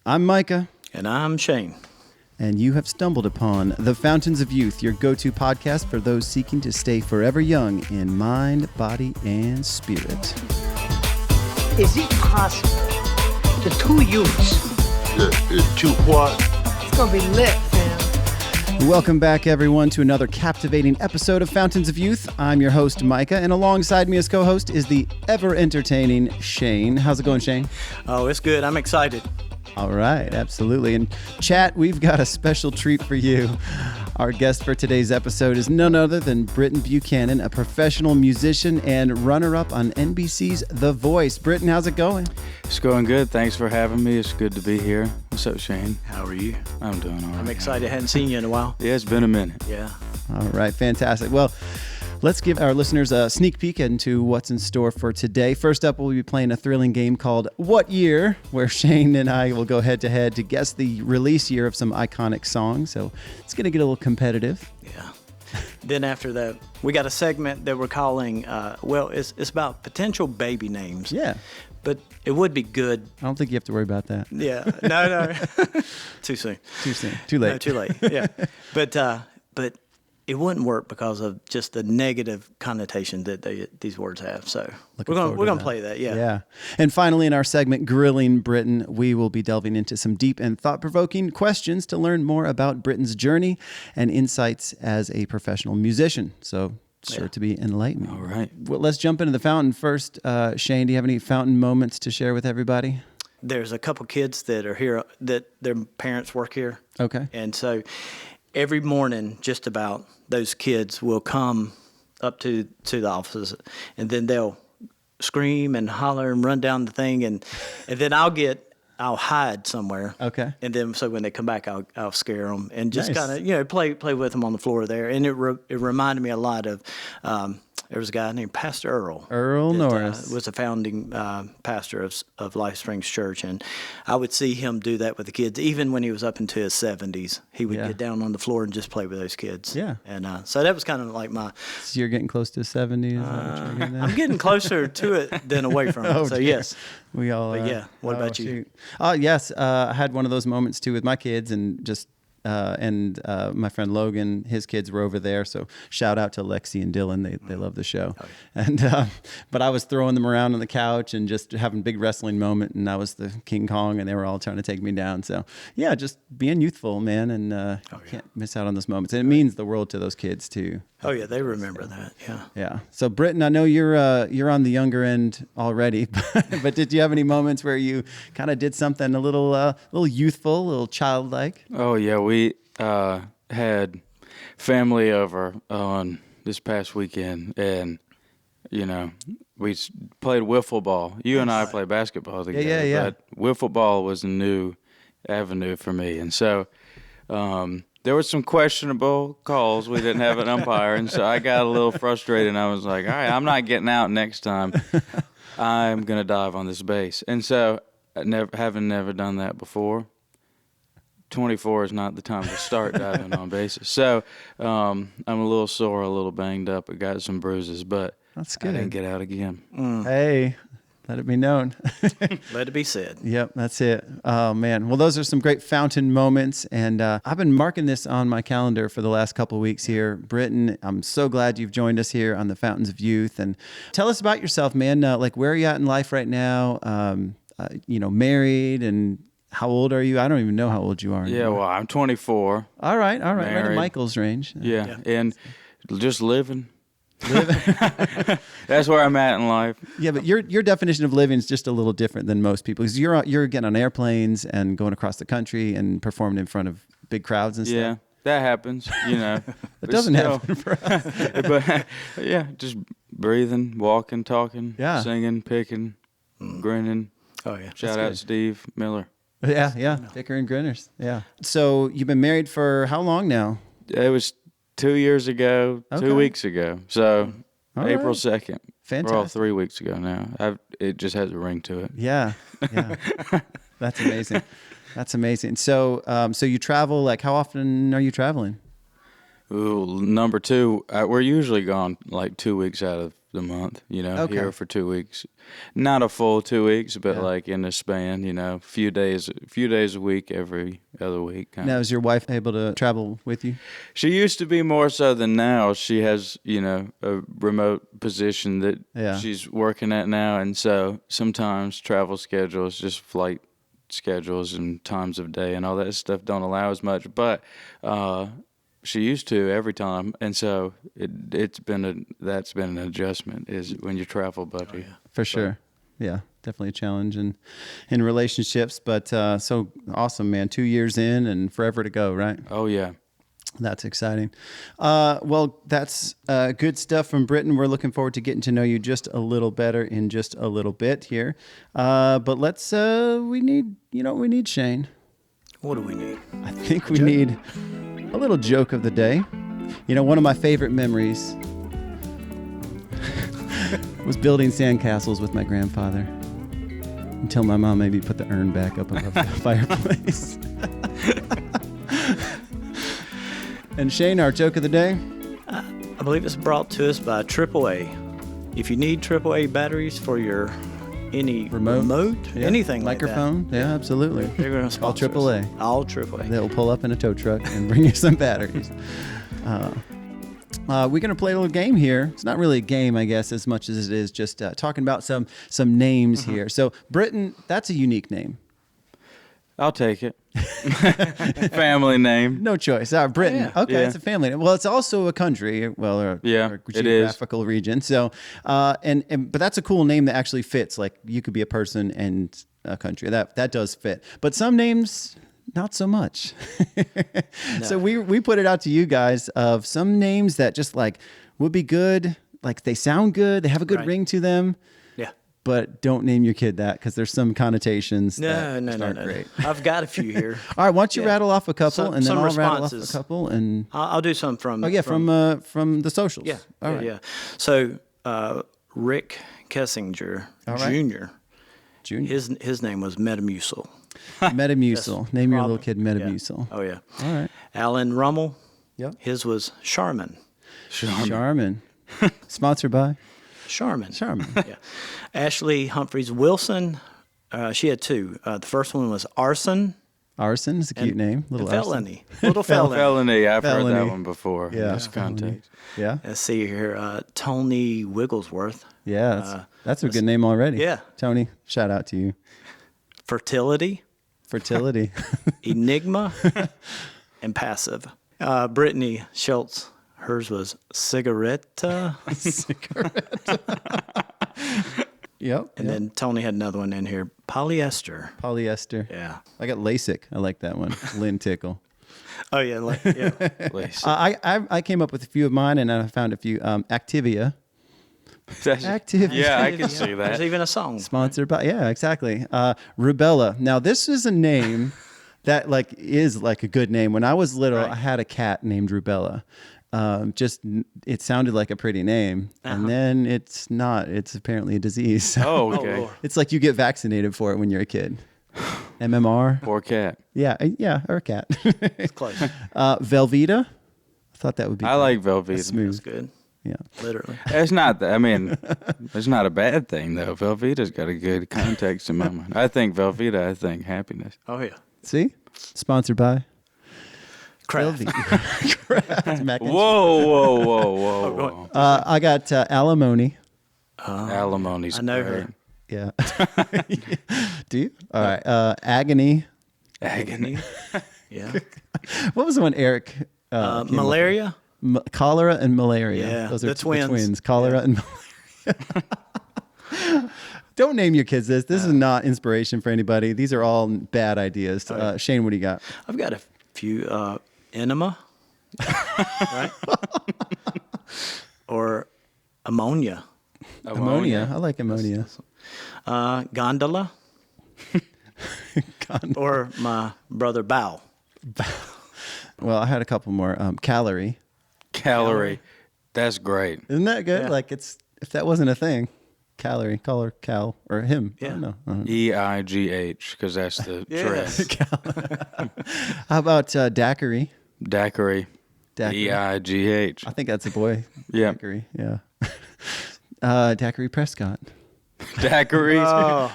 I'm Micah. And I'm Shane. And you have stumbled upon The Fountains of Youth, your go-to podcast for those seeking to stay forever young in mind, body, and spirit. Is it possible the two youths? Two what? It's gonna be lit, fam. Welcome back, everyone, to another captivating episode of Fountains of Youth. I'm your host, Micah, and alongside me as co-host is the ever-entertaining Shane. How's it going, Shane? Oh, it's good. I'm excited. All right, absolutely. And chat, we've got a special treat for you. Our guest for today's episode is none other than Britton Buchanan, a professional musician and runner-up on NBC's The Voice. Britton, how's it going? It's going good. Thanks for having me. It's good to be here. What's up, Shane? How are you? I'm doing all right. I'm excited. I hadn't seen you in a while. Yeah, it's been a minute. Yeah. All right, fantastic. Well, let's give our listeners a sneak peek into what's in store for today. First up, we'll be playing a thrilling game called What Year, where Shane and I will go head-to-head to guess the release year of some iconic songs. So it's going to get a little competitive. Yeah. Then after that, we got a segment that we're calling, it's about potential baby names. Yeah. But it would be good. I don't think you have to worry about that. Yeah. No. Too soon. Too soon. Too late. No, too late. Yeah. But it wouldn't work because of just the negative connotation that these words have. So we're gonna play that. Yeah. Yeah. And finally, in our segment Grilling Britton, we will be delving into some deep and thought-provoking questions to learn more about Britton's journey and insights as a professional musician. So sure to be enlightening. All right. Well, let's jump into the fountain first. Shane, do you have any fountain moments to share with everybody? There's a couple kids that are here that their parents work here. Okay. And so every morning, just about, those kids will come up to the offices, and then they'll scream and holler and run down the thing, and then I'll hide somewhere. Okay. And then so when they come back, I'll scare them and just Nice. kind of play with them on the floor there. And it reminded me a lot of. There was a guy named Pastor Earl. Earl that, Norris. was a founding pastor of Life Springs Church. And I would see him do that with the kids. Even when he was up into his 70s, he would get down on the floor and just play with those kids. Yeah. And so that was kind of like my... So you're getting close to 70? Is that what you're getting at? I'm getting closer to it than away from it. Oh, So, dear. yes. We all But are. yeah, what about you? Shoot. Yes, I had one of those moments too with my kids, and just my friend Logan, his kids were over there. So shout out to Lexi and Dylan. They love the show. Oh, yeah. And but I was throwing them around on the couch and just having a big wrestling moment, and I was the King Kong, and they were all trying to take me down. So yeah, just being youthful, man, and can't miss out on those moments. And it means the world to those kids too. Oh, yeah, they remember that, yeah. Yeah. So, Britton, I know you're on the younger end already, but did you have any moments where you kind of did something a little youthful, a little childlike? Oh, yeah. We had family over on this past weekend, and, we played wiffle ball. You and I play basketball together. Yeah. But wiffle ball was a new avenue for me. And so there were some questionable calls. We didn't have an umpire, and so I got a little frustrated, and I was like, all right, I'm not getting out next time. I'm going to dive on this base. And so, having never done that before, 24 is not the time to start diving on bases. So I'm a little sore, a little banged up. I got some bruises, but That's good. I didn't get out again. Hey, let it be known. Let it be said. Yep, that's it. Oh, man. Well, those are some great fountain moments, and I've been marking this on my calendar for the last couple of weeks here. Britton, I'm so glad you've joined us here on the Fountains of Youth, and tell us about yourself, man. Like, where are you at in life right now? Married, and how old are you? I don't even know how old you are anymore. Yeah, well, I'm 24. All right. Right in Married. Michael's range. Yeah, and just living. That's where I'm at in life. Yeah, but your definition of living is just a little different than most people, because you're getting on airplanes and going across the country and performing in front of big crowds and stuff. Yeah, that happens, That But doesn't still. happen for us. But yeah, just breathing, walking, talking, Yeah. singing, picking, grinning. Oh, yeah. Shout out Steve Miller. Yeah. Picker and Grinners. Yeah. So you've been married for how long now? It was 2 years ago, Okay. 2 weeks ago. So All April right. 2nd. Fantastic. Well, 3 weeks ago now. It just has a ring to it. Yeah. That's amazing. That's amazing. So, so you travel, like, how often are you traveling? Ooh, number two, we're usually gone like 2 weeks out of the month, you know, Okay. here for 2 weeks. Not a full 2 weeks, but Yeah. like in a span, you know, few days a week, every other week. Kind Now, of. is your wife able to travel with you? She used to be more so than now. She has, you know, a remote position that Yeah. she's working at now. And so sometimes travel schedules, just flight schedules and times of day and all that stuff don't allow as much. But she used to every time. And so that's been an adjustment is when you travel buddy. For sure. Yeah, definitely a challenge in relationships, but so awesome, man. 2 years in and forever to go, right? Oh, yeah. That's exciting. Well, that's good stuff from Britton. We're looking forward to getting to know you just a little better in just a little bit here. But we need Shane. What do we need? I think we need a little joke of the day. You know, one of my favorite memories was building sandcastles with my grandfather until my mom made me put the urn back up above the fireplace. And Shane, our joke of the day? I believe it's brought to us by AAA. If you need AAA batteries for your any remote Yeah. anything microphone, like that, yeah, absolutely. they're going to Call sponsor us. AAA. All AAA. They'll pull up in a tow truck and bring you some batteries. We're going to play a little game here. It's not really a game, I guess, as much as it is just talking about some names here. So, Britton, that's a unique name. I'll take it. Family name. No choice. Britain. Yeah. Okay, Yeah. it's a family name. Well, it's also a country. Well, or it is. geographical region. So, but that's a cool name that actually fits. Like you could be a person and a country. That does fit. But some names, not so much. So we put it out to you guys of some names that just like would be good. Like they sound good. They have a good Right. ring to them. Yeah. But don't name your kid that because there's some connotations that No. aren't great. I've got a few here. All right, why don't you Yeah. rattle off a couple, Some- and then some I'll rattle off responses. a couple, and I'll do some from. from the socials. Yeah. All yeah, right. yeah. So Rick Kessinger All right. Jr. Junior. His name was Metamucil. Metamucil. Name your Probably- little kid Metamucil. Oh yeah. All right. Alan Rummel. Yep. His was Charmin. Charmin. Sponsored by Charmin. Charmin. Yeah. Ashley Humphreys Wilson. She had two. The first one was Arson. Arson is a cute name. Little and arson. Felony. Little Felony. Felony. I've heard Felony. that one before. Yeah. In this context. Yeah. Let's see here. Tony Wigglesworth. Yeah. That's a good name already. Yeah. Tony, shout out to you. Fertility. Fertility. Enigma. And Passive. Brittany Schultz. Hers was Cigarette. Yep. And then Tony had another one in here. Polyester. Polyester. Yeah. I got LASIK. I like that one. Lynn Tickle. Oh yeah. Yeah. Please. I came up with a few of mine, and I found a few. Activia. Activia. Yeah, I can see There's that. even a song. Sponsored by, yeah, exactly. Rubella. Now, this is a name that like is like a good name. When I was little, Right. I had a cat named Rubella. It sounded like a pretty name, and then it's not. It's apparently a disease. Oh, okay. Lord. It's like you get vaccinated for it when you're a kid. MMR. Poor cat. Yeah, or a cat. It's close. Velveeta. I thought that would be. I good. like Velveeta. That's Smooth. good. Yeah. Literally. It's not. I mean, it's not a bad thing though. Velveeta's got a good context in my mind. I think Velveeta. I think happiness. Oh yeah. See, sponsored by Kraft. Velveeta. Kraft mac and Whoa. I got alimony. Alimony's I know great. her. Yeah. Do you? All right. Agony. Agony. Yeah. What was the one Eric? came up with? Malaria. Cholera and malaria. Yeah, Those are the twins. Cholera and malaria. Don't name your kids this. This is not inspiration for anybody. These are all bad ideas. Shane, what do you got? I've got a few. Enema. Right. Or ammonia. Ammonia. I like ammonia. Gondola. Or my brother Bow. Well, I had a couple more. Calorie. Calorie. That's great. Isn't that good? Yeah. Like if that wasn't a thing. Calorie. Call her Cal or him. I Yeah. don't know. EIGH, because that's the Yes. trend. How about daiquiri? Daiquiri. Daiquiri. EIGH. I think that's a boy. Yeah. Daiquiri. Yeah. Daiquiri Prescott. Daiquiri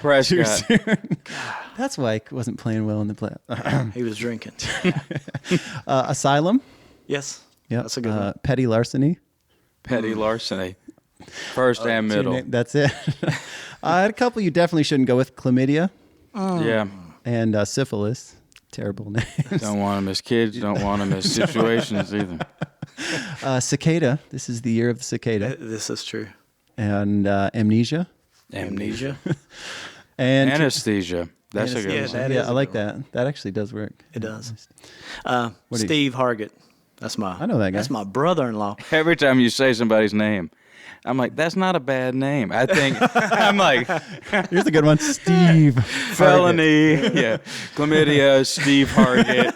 Prescott. That's why I wasn't playing well in the play. He was drinking. Asylum. Yes. Yep. That's a good one. Petty larceny. Petty larceny. First and middle. That's it. I had a couple you definitely shouldn't go with. Chlamydia Yeah. and syphilis. Terrible names. Don't want them as kids. Don't want them as situations either. Cicada. This is the year of the cicada. This is true. And amnesia. Amnesia. And Anesthesia. That's a good Yeah, one. that yeah, is I a like good that. That actually does work. It does. do you- Steve Hargett. That's I know that guy. That's my brother-in-law. Every time you say somebody's name, I'm like, that's not a bad name. I think, I'm like, Here's a good one. Steve. felony, yeah, chlamydia, Steve Hargett.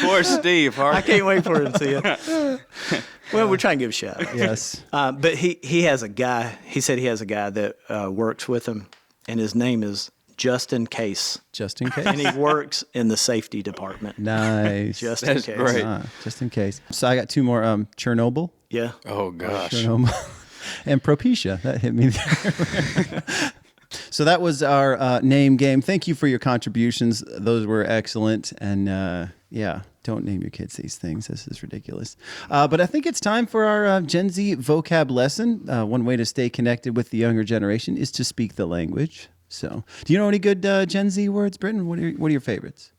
Poor Steve Hargett. I can't wait for him to see it. Well, we're trying to give a shout out. Yes. But he has a guy. He said he has a guy that works with him, and his name is Just in Case, Just in case. and he works in the safety department. Nice. Just That's in case. great. Just in case. So I got two more. Chernobyl. Yeah. Oh, gosh. Chernobyl. And Propecia. That hit me. So that was our name game. Thank you for your contributions. Those were excellent. And yeah, don't name your kids these things. This is ridiculous. But I think it's time for our Gen Z vocab lesson. One way to stay connected with the younger generation is to speak the language. So, do you know any good Gen Z words, Britton? What are your favorites?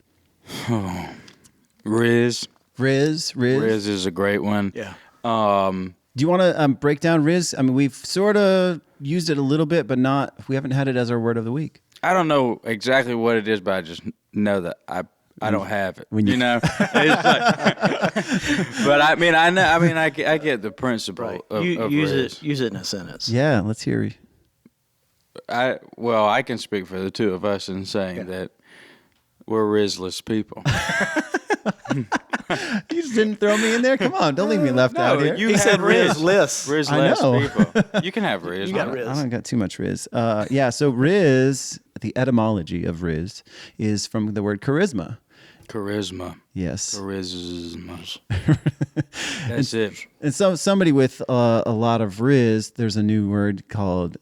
Riz. Riz. Riz is a great one. Yeah. Do you want to break down Riz? I mean, we've sort of used it a little bit, but we haven't had it as our word of the week. I don't know exactly what it is, but I just know that I don't have it. When you- You know, it's like, but I mean, I know. I mean, I get the principle Right. of Use Riz. it. Use it in a sentence. Yeah, let's hear. I can speak for the two of us in saying that we're Rizless people. You just didn't throw me in there. Come on, don't leave me left out here. you He have said Riz. Rizless. Rizless I know. people. You can have Riz. You got man. Riz. I don't got too much Riz. Yeah, so Riz, the etymology of Riz, is from the word charisma. Charisma. Yes. Charisma. That's it. And so somebody with a lot of Riz, there's a new word called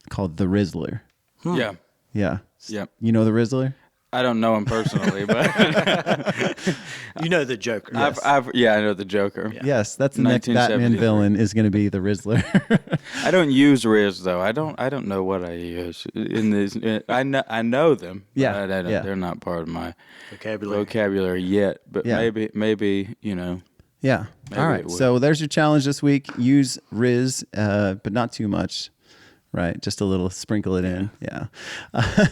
called the Rizzler. Yeah. Yeah. Yeah. You know the Rizzler? I don't know him personally, but You know the Joker. I know the Joker. Yes, that's the next Batman 1973. villain is going to be the Rizzler. I don't use Riz though. I don't know what I use in this. I know them. But Yeah, I don't, yeah. they're not part of my Vocabulary. vocabulary yet. But Yeah. maybe you know. Yeah. Maybe All it right. would. So there's your challenge this week. Use Riz, but not too much. Right. Just a little, sprinkle it in. Yeah.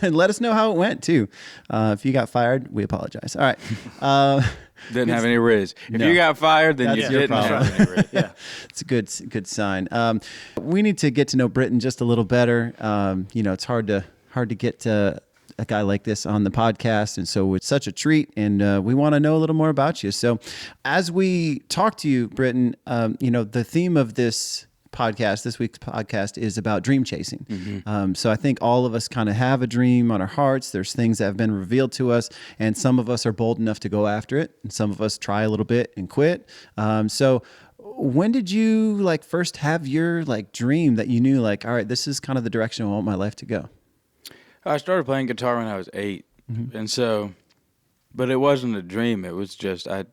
And let us know how it went too. If you got fired, we apologize. All right. Didn't have any Riz. If No. you got fired, then That's you your didn't problem. have any Riz. Yeah. It's a good sign. We need to get to know Britton just a little better. It's hard to get a guy like this on the podcast, and so it's such a treat. And we want to know a little more about you. So, as we talk to you, Britton, the theme of this week's podcast is about dream chasing. Mm-hmm. So I think all of us kind of have a dream on our hearts. There's things that have been revealed to us, and some of us are bold enough to go after it, and some of us try a little bit and quit. So when did you first have your dream that you knew all right, this is kind of the direction I want my life to go? I started playing guitar when I was 8, and so, but it wasn't a dream. It was just I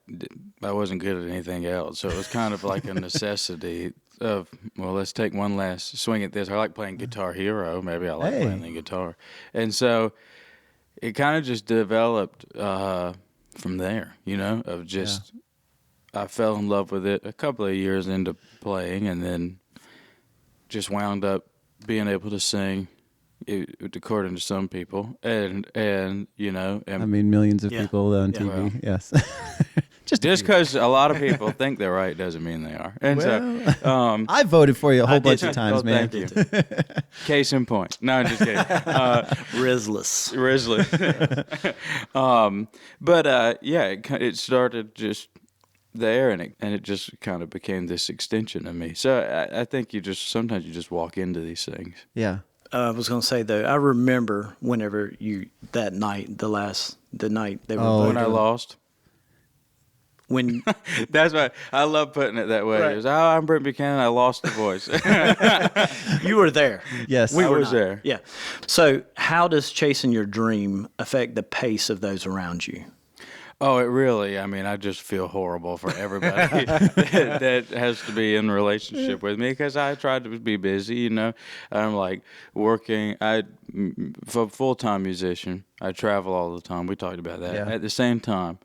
wasn't good at anything else, so it was kind of like a necessity of, well, let's take one last swing at this. I like playing Guitar Hero. Maybe I like playing the guitar, and so it kind of just developed from there. Of just I fell in love with it a couple of years into playing, and then just wound up being able to sing. According to some people, and I mean, millions of people on TV. Well. Yes. just because a lot of people think they're right doesn't mean they are. And so, I voted for you a whole bunch of too. times, well, man. thank you. Case in point. No, I'm just kidding. Rizless. Risley. It started just there, and it just kind of became this extension of me. So I think sometimes you just walk into these things. Yeah. I was going to say though, I remember whenever the night they were Oh, When I voting. lost. when That's why I love putting it that way. Right. It was, I'm Britton Buchanan. I lost the voice. you were there. Yes. We I were was not. there. Yeah. So how does chasing your dream affect the pace of those around you? Oh, it really, I mean, I just feel horrible for everybody that has to be in a relationship with me because I try to be busy, you know. I'm like working, for a full-time musician, I travel all the time. We talked about that. Yeah. At the same time,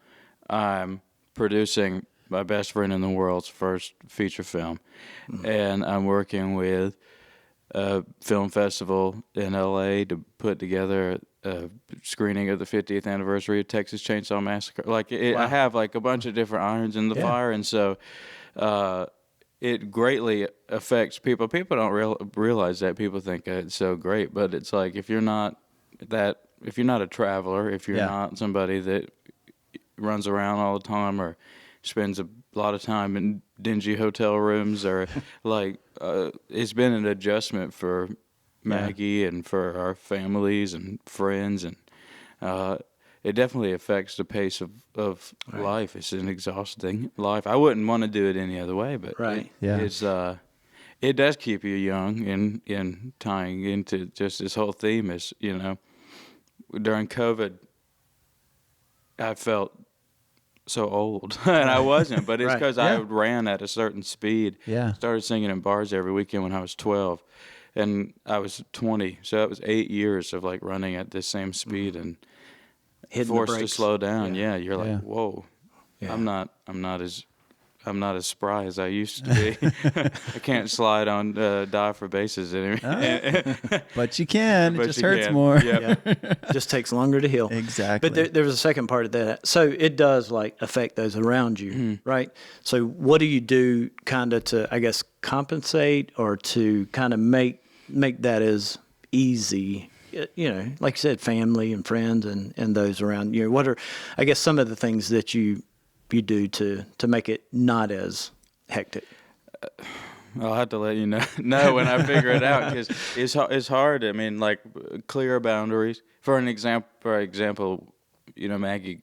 I'm producing my best friend in the world's first feature film, and I'm working with a film festival in LA to put together a screening of the 50th anniversary of Texas Chainsaw Massacre. Like I have like a bunch of different irons in the fire, and so it greatly affects people. People don't realize that. People think it's so great, but it's like if you're not a traveler, if you're not somebody that runs around all the time or spends a lot of time in dingy hotel rooms or like it's been an adjustment for Maggie and for our families and friends, and it definitely affects the pace of life. It's an exhausting life. I wouldn't want to do it any other way, but it does keep you young in tying into just this whole theme is, you know, during COVID I felt so old and I wasn't, but it's because I ran at a certain speed. Started singing in bars every weekend when I was 12 and I was 20, so it was 8 years of like running at this same speed and forced to slow down. You're like, whoa, I'm not as spry as I used to be. I can't slide on die for bases anymore. But you can. But it just you hurts can. more. Yep. Just takes longer to heal. Exactly. But there was a second part of that. So it does like affect those around you, right? So what do you do kind of to, I guess, compensate or to kind of make that as easy? You know, like you said, family and friends and those around you. What are, I guess, some of the things that you do to make it not as hectic? I'll have to let you know when I figure it out because it's hard. I mean, like clear boundaries. For example, you know, Maggie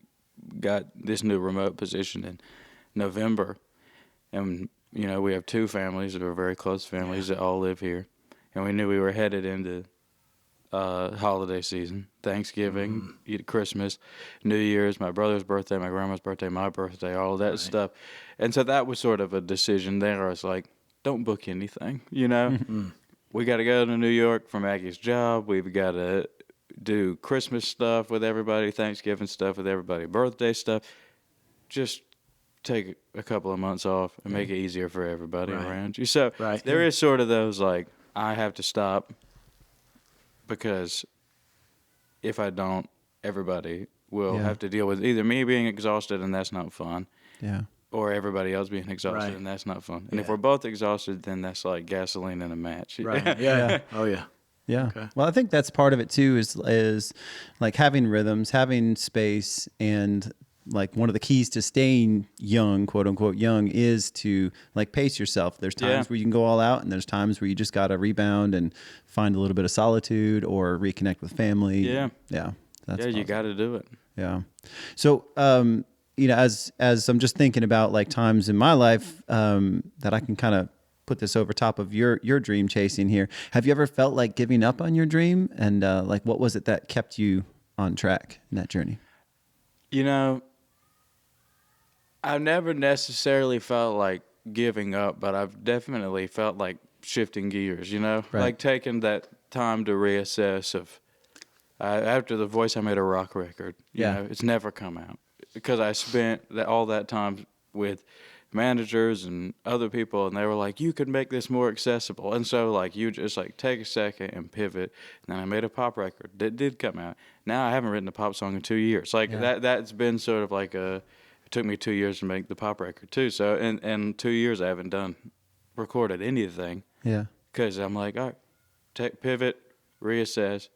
got this new remote position in November, and you know we have two families that are very close families that all live here, and we knew we were headed into holiday season, Thanksgiving, Christmas, New Year's, my brother's birthday, my grandma's birthday, my birthday, all of that stuff. And so that was sort of a decision there. I was like, don't book anything, you know? We got to go to New York for Maggie's job. We've got to do Christmas stuff with everybody, Thanksgiving stuff with everybody, birthday stuff. Just take a couple of months off and make it easier for everybody around you. So there is sort of those like, I have to stop because if I don't, everybody will have to deal with either me being exhausted and that's not fun, or everybody else being exhausted and that's not fun. And if we're both exhausted, then that's like gasoline in a match. Oh yeah. Yeah. Okay. Well, I think that's part of it too is like having rhythms, having space, and like one of the keys to staying young, quote unquote young, is to like pace yourself. There's times where you can go all out and there's times where you just got to rebound and find a little bit of solitude or reconnect with family. Yeah. That's you got to do it. Yeah. So, you know, as I'm just thinking about like times in my life that I can kind of put this over top of your dream chasing here. Have you ever felt like giving up on your dream? And like, what was it that kept you on track in that journey? You know, I've never necessarily felt like giving up, but I've definitely felt like shifting gears, you know, like taking that time to reassess of after The Voice, I made a rock record. You know, it's never come out because I spent all that time with managers and other people, and they were like, you could make this more accessible. And so like you just like take a second and pivot. And then I made a pop record that did come out. Now I haven't written a pop song in 2 years. Like that's been sort of like it took me 2 years to make the pop record too. So in 2 years I haven't recorded anything. Because I'm like, all right, pivot, reassess.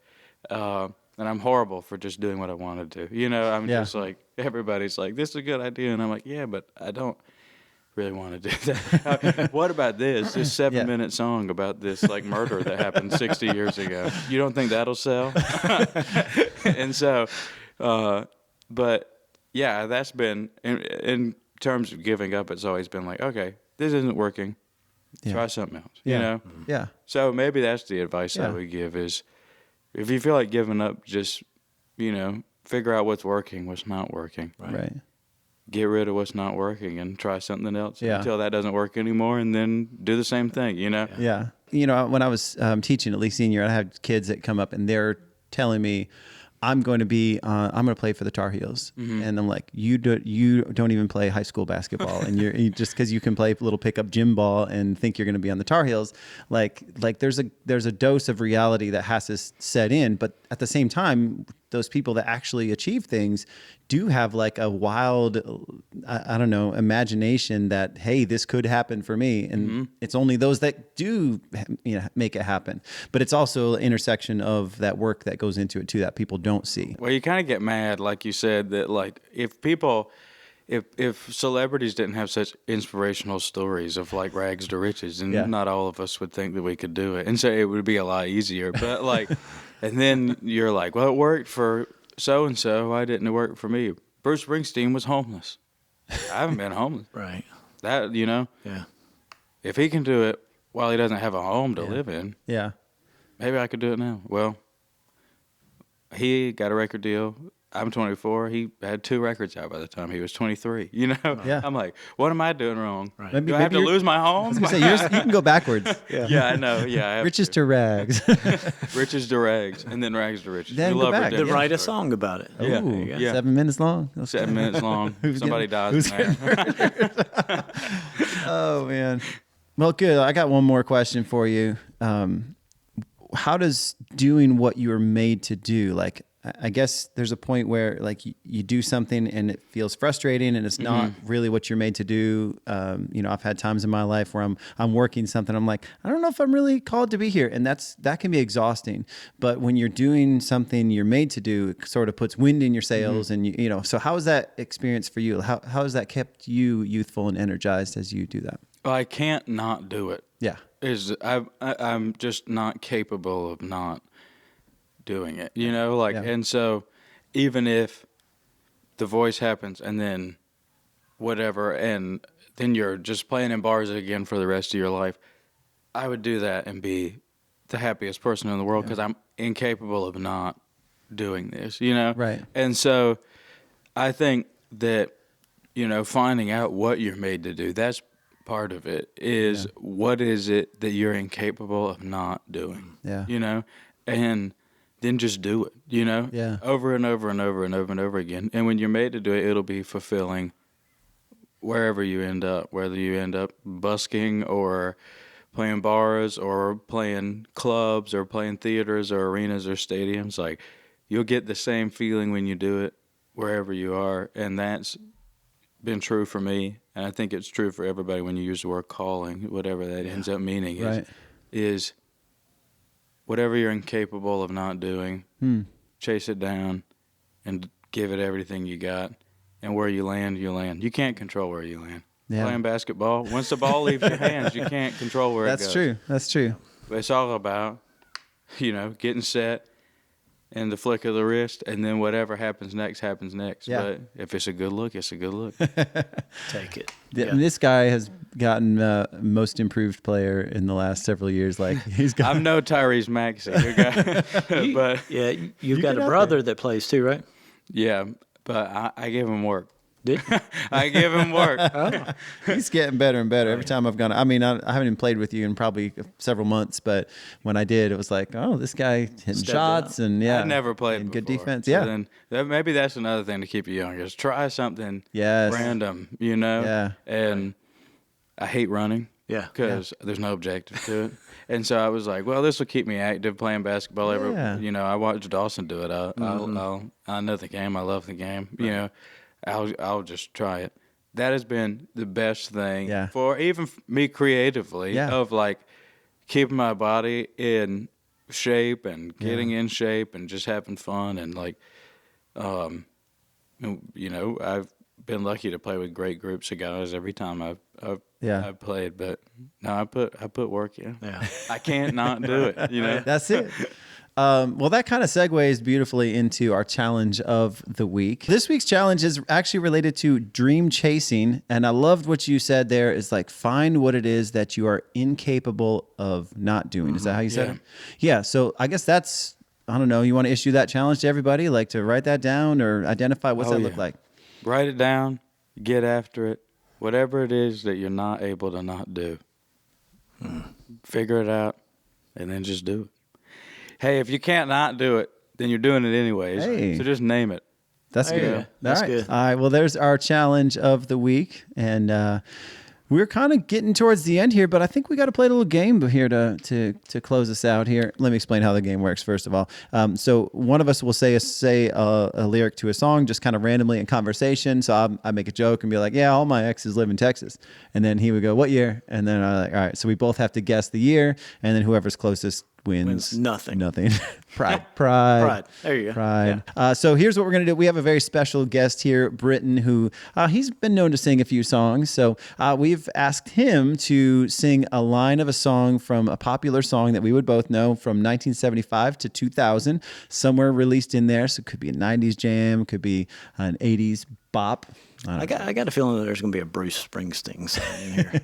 And I'm horrible for just doing what I want to do. You know, I'm just like, everybody's like, this is a good idea. And I'm like, yeah, but I don't really want to do that. What about this 7-minute song about this like murder that happened 60 years ago? You don't think that'll sell? And so, but yeah, that's been in terms of giving up, it's always been like, okay, this isn't working. Yeah. Try something else. Yeah. You know? Yeah. So maybe that's the advice I Yeah. would give is if you feel like giving up, just, figure out what's working, what's not working. Right. Get rid of what's not working and try something else Yeah. until that doesn't work anymore, and then do the same thing, Yeah. When I was teaching at Lee Senior, I had kids that come up and they're telling me, I'm going to play for the Tar Heels. And I'm like, you don't even play high school basketball. And you just because you can play little pickup gym ball and think you're going to be on the Tar Heels. Like there's a dose of reality that has to set in. But at the same time, those people that actually achieve things do have like a wild, I don't know, imagination that, hey, this could happen for me. And it's only those that do, make it happen. But it's also an intersection of that work that goes into it too, that people don't see. Well, you kind of get mad, like you said, that like if celebrities didn't have such inspirational stories of like rags to riches, and not all of us would think that we could do it, and so it would be a lot easier. But like, and then you're like, well, it worked for so and so. Why didn't it work for me? Bruce Springsteen was homeless. I haven't been homeless. Right. That Yeah. if he can do it while he doesn't have a home to live in, Yeah. maybe I could do it now. Well, he got a record deal. I'm 24. He had 2 records out by the time he was 23. Yeah. I'm like, what am I doing wrong? Right. Maybe- Do I have to maybe you're- lose my I home? was gonna say, you can go backwards. Yeah, I know. Yeah, I have Riches to rags. riches to rags, and then rags to riches. Then We go love back. redemption To write a stories. song about it. Yeah. Ooh, Yeah. 7 minutes long. 7 minutes long. Who's Somebody getting- dies in there. Oh man. Well, good. I got one more question for you. How does doing what you were made to do, like, I guess there's a point where like you do something and it feels frustrating and it's not really what you're made to do. I've had times in my life where I'm working something. I'm like, I don't know if I'm really called to be here. And that can be exhausting. But when you're doing something you're made to do, it sort of puts wind in your sails. And so how is that experience for you? How has that kept you youthful and energized as you do that? Well, I can't not do it. Yeah. I'm just not capable of not doing it, and so even if the voice happens and then whatever, and then you're just playing in bars again for the rest of your life, I would do that and be the happiest person in the world because I'm incapable of not doing this, Right. And so I think that, finding out what you're made to do, that's part of it is what is it that you're incapable of not doing, and then just do it, Yeah. over and over and over and over and over again. And when you're made to do it, it'll be fulfilling wherever you end up, whether you end up busking or playing bars or playing clubs or playing theaters or arenas or stadiums. Like, you'll get the same feeling when you do it wherever you are. And that's been true for me. And I think it's true for everybody when you use the word calling, whatever that ends up meaning is whatever you're incapable of not doing, chase it down and give it everything you got. And where you land, you land. You can't control where you land. Yeah. Playing basketball, once the ball leaves your hands, you can't control where it goes. That's true. But it's all about, getting set and the flick of the wrist, and then whatever happens next, happens next. Yeah. But if it's a good look, it's a good look. Take it. And this guy has gotten most improved player in the last several years. Like he's got. I'm no Tyrese Maxey, okay? But Yeah, you've got get a out brother that plays too, right? yeah, but I give him work. Did I give him work. He's getting better and better every time I've gone. I mean, I haven't even played with you in probably several months, but when I did, it was like, oh, this guy hitting Stepped shots up. and I never played and good before. defense. So Yeah, then maybe that's another thing to keep you young is try something Yes. random, Yeah. And I hate running. Yeah. Because there's no objective to it. And so I was like, well, this will keep me active playing basketball. Yeah. I watched Dawson do it. I know the game. I love the game. I'll just try it. That has been the best thing for even me creatively of like keeping my body in shape and getting in shape and just having fun and like, I've been lucky to play with great groups of guys every time I've played, but no, I put work in. Yeah. I can't not do it. That's it. Well, that kind of segues beautifully into our challenge of the week. This week's challenge is actually related to dream chasing. And I loved what you said there is like, find what it is that you are incapable of not doing. Is that how you said it? Yeah. So I guess that's, I don't know, you want to issue that challenge to everybody, like to write that down or identify what's that look like? Write it down, get after it. Whatever it is that you're not able to not do. Figure it out and then just do it. Hey, if you can't not do it, then you're doing it anyways. Hey. So just name it. That's good. That's All right. good. All right. Well, there's our challenge of the week. And we're kind of getting towards the end here, but I think we got to play a little game here to close us out here. Let me explain how the game works, first of all. So one of us will say a lyric to a song just kind of randomly in conversation. So I make a joke and be like, yeah, all my exes live in Texas. And then he would go, what year? And then I'm like, all right. So we both have to guess the year. And then whoever's closest wins nothing. Pride. There you go. Pride. So here's what we're going to do. We have a very special guest here, Britton, who he's been known to sing a few songs. So we've asked him to sing a line of a song from a popular song that we would both know from 1975 to 2000, somewhere released in there. So it could be a 90s jam, could be an 80s bop. I got a feeling that there's going to be a Bruce Springsteen song in here.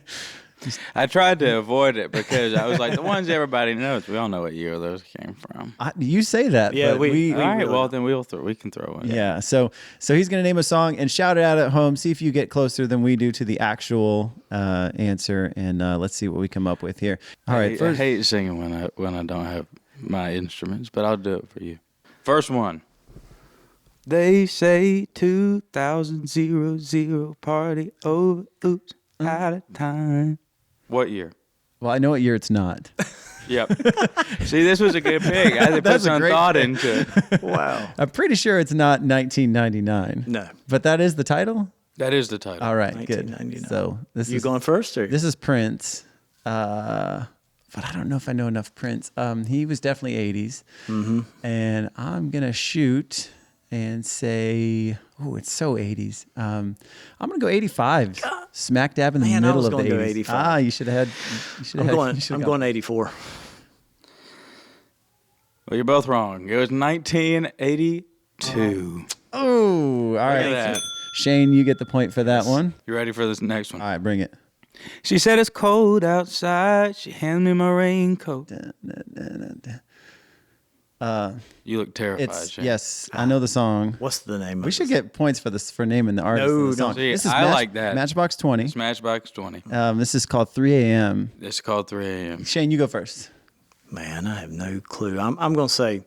I tried to avoid it because I was like, the ones everybody knows, we all know what year those came from. You say that. Yeah, but we All right, really well, then we can throw one. Yeah. So he's going to name a song and shout it out at home. See if you get closer than we do to the actual answer. And let's see what we come up with here. All right. I hate singing when I don't have my instruments, but I'll do it for you. First one. They say 2000 party over, oops, out of time. What year? Well, I know what year it's not. Yep. See, this was a good pick. I had to put some thought into it. Wow. I'm pretty sure it's not 1999. No. But that is the title? That is the title. All right, good. 1999. So You going first? Or? This is Prince. But I don't know if I know enough Prince. He was definitely 80s. Mm-hmm. And I'm going to shoot and say, oh, it's so 80s. I'm going to go 85. Smack dab in the middle of the 80s. Go 85. You should have had. I'm going 84. Well, you're both wrong. It was 1982. Oh, all right. at that. Shane, you get the point for that one. You ready for this next one? All right, bring it. She said it's cold outside. She handed me my raincoat. You look terrified, Shane. Yes, I know the song. What's the name? We should get points for this for naming the artist. No, of the song. don't. See, This is I like that. Matchbox 20. It's Matchbox 20. This is called 3 a.m. It's called 3 a.m. Shane, you go first. Man, I have no clue. I'm going to say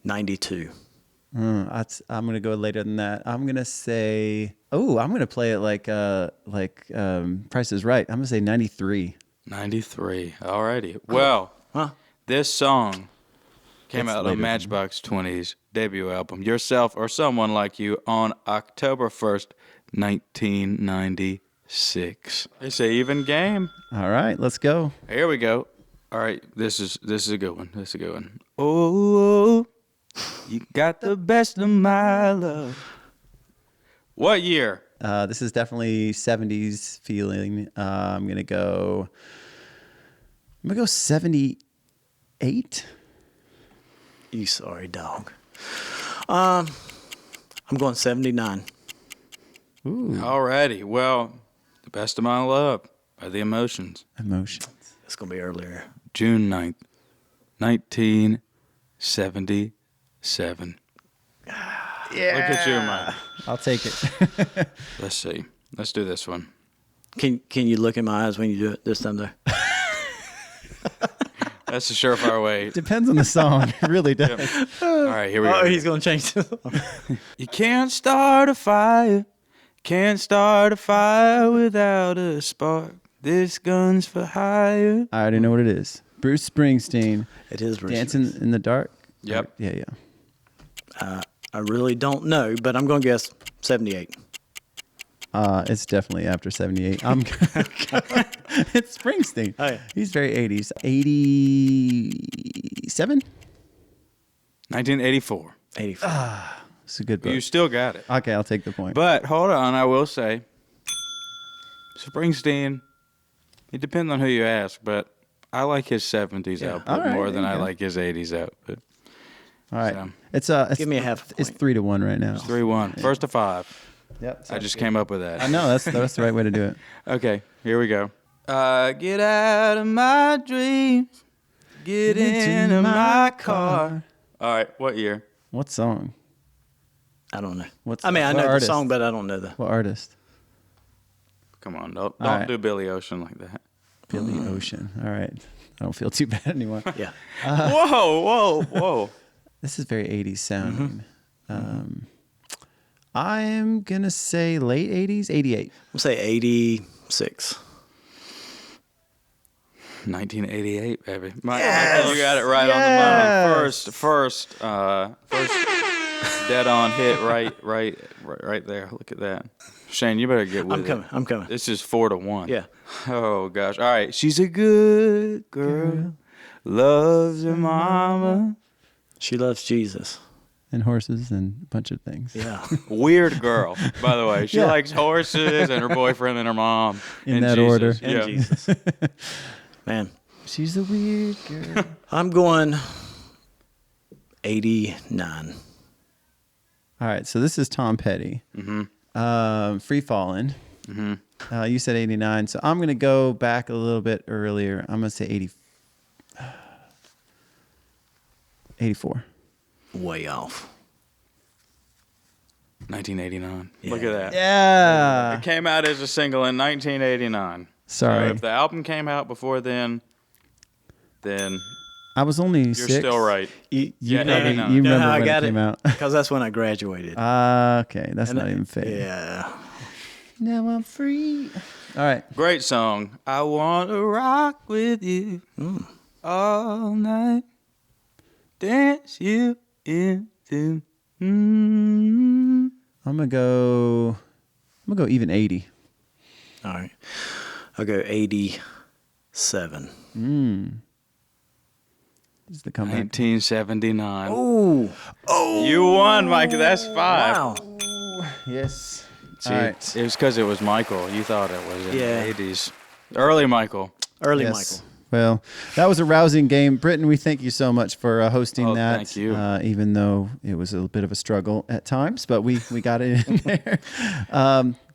92. I'm going to go later than that. I'm going to say, I'm going to play it like Price is Right. I'm going to say 93. 93. Alrighty. Well, this song came out on Matchbox 20's debut album, Yourself or Someone Like You, on October 1st, 1996. It's an even game. All right, let's go. Here we go. All right, this is a good one. This is a good one. Oh, you got the best of my love. What year? This is definitely 70s feeling. I'm going to go 78. You sorry dog. I'm going 79. Ooh, Alrighty. Well, the best of my love by the Emotions. emotions. It's going to be earlier. June 9th, 1977. Yeah. Look at you, Mike. I'll take it. Let's see. Let's do this one. Can you look in my eyes when you do it this time there? That's a surefire way. Depends on the song. It really does. All right, here we go. Oh, he's going to change this. You can't start a fire. Can't start a fire without a spark. This gun's for hire. I already know what it is. Bruce Springsteen. It is Bruce. Dancing in the Dark. Yep. Yeah. I really don't know, but I'm going to guess 78. It's definitely after 78. It's Springsteen. Oh, yeah. He's very 80s. 87? 1984. 84. It's a good book. You still got it. Okay, I'll take the point. But hold on, I will say, Springsteen, it depends on who you ask, but I like his 70s Yeah. output All right, more than there I you go. like his 80s output. All right. So. It's Give me a half a It's point. 3-1 right now. 3-1. First to 5. Yep. I just came up with that. I know that's the right way to do it. Okay, here we go. Get out of my dreams. Get into my car. All right, what year? What song? I don't know. What's I mean, I what know the artist? song, but I don't know the. What artist? Come on, don't right. do Billy Ocean like that. Billy Ocean. All right. I don't feel too bad anymore. Yeah. Whoa. This is very 80s sounding. I'm going to say late 80s, 88. We'll say 86. 1988, baby. Michael, you got it right on the money. First dead on hit right there. Look at that. Shane, you better get with it. I'm coming. This is 4-1. Yeah. Oh gosh. All right. She's a good girl. Loves her mama. She loves Jesus. And horses and a bunch of things. Yeah. Weird girl, by the way. She Yeah. likes horses and her boyfriend and her mom. In and that Jesus. order. And Yeah. Jesus. Man, She's a weird girl. I'm going 89. All right. So this is Tom Petty. Free Fallin'. You said 89. So I'm going to go back a little bit earlier. I'm going to say 84. Way off. 1989. Look at that. Yeah. It came out as a single in 1989. Sorry. So if the album came out before then I was only you're 6. still right. You Yeah, know, 89. You you know remember how I when got it came out. Because that's when I graduated. Okay. That's not even fair. Yeah. Now I'm free. All right. Great song. I want to rock with you all night. Dance you into. I'm gonna go even 80. All right. I'll go 87. This is the comeback. 1979. Ooh. You won, Micah. That's 5. Wow. Yes. See, All right. it was because it was Michael. You thought it was in Yeah. the 80s. Early Michael. Early Yes. Michael. Well, that was a rousing game. Britton, we thank you so much for hosting Oh, that. thank you. Even though it was a bit of a struggle at times, but we got it in there.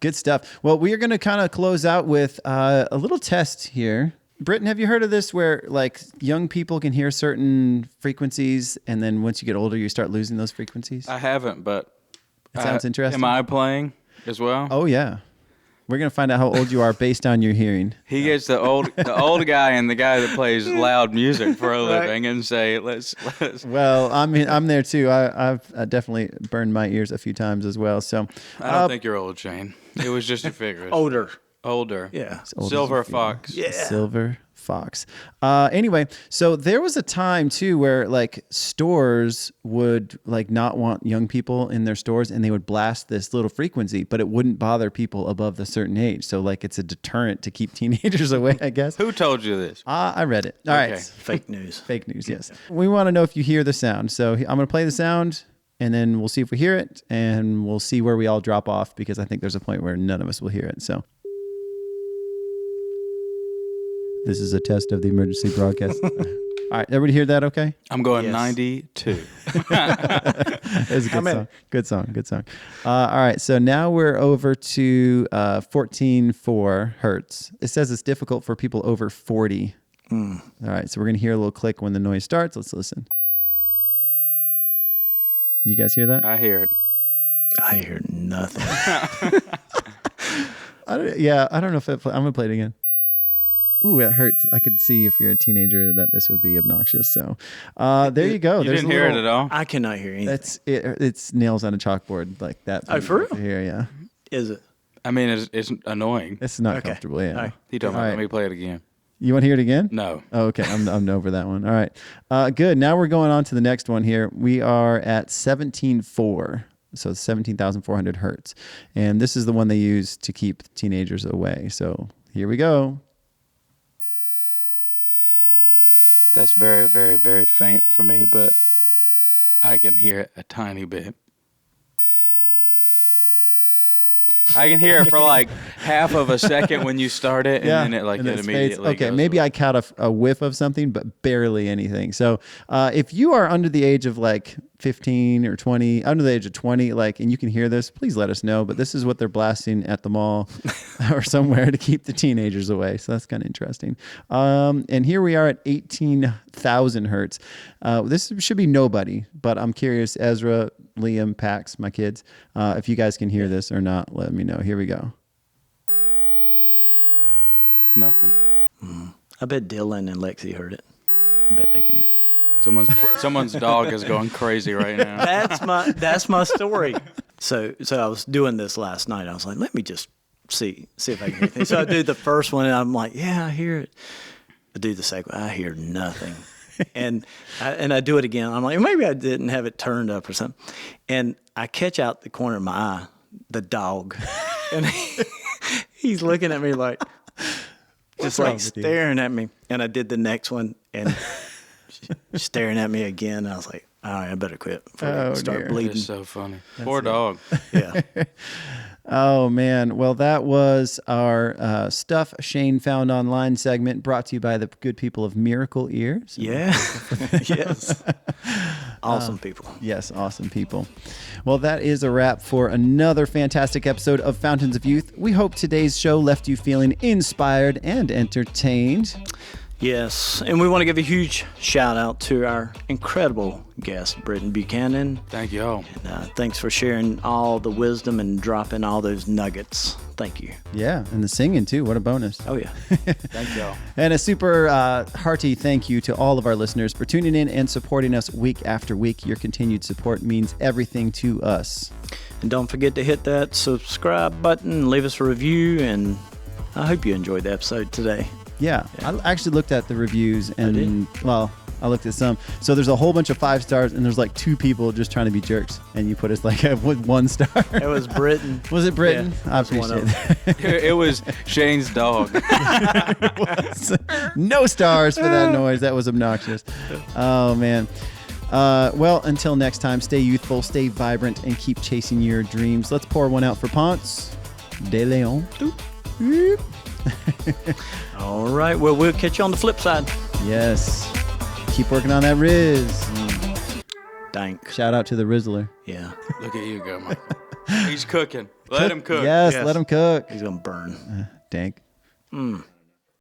Good stuff. Well, we are going to kind of close out with a little test here. Britton, have you heard of this where like young people can hear certain frequencies and then once you get older, you start losing those frequencies? I haven't, but It sounds interesting. Am I playing as well? Oh, yeah. We're going to find out how old you are based on your hearing. He gets the old guy and the guy that plays loud music for a living and say, let's. Well, I'm there too. I've definitely burned my ears a few times as well. So I don't think you're old, Shane. It was just a figure. Older. Older. Yeah. old as Silver you feel. Fox. Yeah. Silver Fox. Anyway, so there was a time too where like stores would like not want young people in their stores and they would blast this little frequency, but it wouldn't bother people above a certain age. So like it's a deterrent to keep teenagers away, I guess. Who told you this? I read it. All right. Fake news. Fake news, yes. We want to know if you hear the sound. So I'm going to play the sound and then we'll see if we hear it and we'll see where we all drop off because I think there's a point where none of us will hear it. So this is a test of the emergency broadcast. All right, everybody hear that okay? I'm going Yes. 92. It's a good song. Good song. Good song. All right, so now we're over to 14.4 hertz. It says it's difficult for people over 40. All right, so we're going to hear a little click when the noise starts. Let's listen. You guys hear that? I hear it. I hear nothing. I don't know if I'm going to play it again. Ooh, it hurts. I could see if you're a teenager that this would be obnoxious. So there you go. You There's didn't a hear little- it at all? I cannot hear anything. It's nails on a chalkboard like that. Oh, for real? Here, yeah. Is it? I mean, it's annoying. It's not Okay. comfortable. Yeah. All right. He told me, All let right. me play it again. You want to hear it again? No. Oh, okay. I'm over that one. All right. Good. Now we're going on to the next one here. We are at 17.4. So 17,400 hertz. And this is the one they use to keep teenagers away. So here we go. That's very, very, very faint for me, but I can hear it a tiny bit. I can hear it for like half of a second when you start it, and then it and then it immediately fades. Okay, goes maybe away. I caught a whiff of something, but barely anything. So if you are under the age of like 15 or 20, under the age of 20, like, and you can hear this, please let us know. But this is what they're blasting at the mall or somewhere to keep the teenagers away. So that's kind of interesting. And here we are at 18,000 hertz. This should be nobody, but I'm curious, Ezra, Liam, Pax, my kids, if you guys can hear this or not, let me know. Here we go. Nothing. I bet Dylan and Lexi heard it. I bet they can hear it. Someone's dog is going crazy right now. That's my story. So I was doing this last night. I was like, let me just see if I can hear anything. So I do the first one, and I'm like, yeah, I hear it. I do the second one, I hear nothing. And I do it again. I'm like, maybe I didn't have it turned up or something. And I catch out the corner of my eye the dog, and he's looking at me like, just like staring at me. And I did the next one, and staring at me again. I was like, all right, I better quit before I start bleeding. It's so funny. Poor dog. Yeah. Oh, man. Well, that was our Stuff Shane Found Online segment brought to you by the good people of Miracle Ears. Yeah. Yes. Awesome people. Yes, awesome people. Well, that is a wrap for another fantastic episode of Fountains of Youth. We hope today's show left you feeling inspired and entertained. Yes, and we want to give a huge shout out to our incredible guest, Britton Buchanan. Thank you all. And thanks for sharing all the wisdom and dropping all those nuggets. Thank you. Yeah, and the singing too. What a bonus. Oh, yeah. Thank y'all. And a super hearty thank you to all of our listeners for tuning in and supporting us week after week. Your continued support means everything to us. And don't forget to hit that subscribe button, leave us a review, and I hope you enjoyed the episode today. Yeah, I actually looked at the reviews and, I looked at some. So there's a whole bunch of 5 stars and there's like 2 people just trying to be jerks. And you put us like at 1 star. It was Britton. Was it Britton? Yeah, I appreciate it. It was Shane's dog. No stars for that noise. That was obnoxious. Oh, man. Well, until next time, stay youthful, stay vibrant, and keep chasing your dreams. Let's pour one out for Ponce de Leon. All right. Well, we'll catch you on the flip side. Yes. Keep working on that Riz. Dank. Shout out to the Rizzler. Yeah. Look at you go, Michael. He's cooking. Let him cook. Yes, let him cook. He's going to burn. Dank.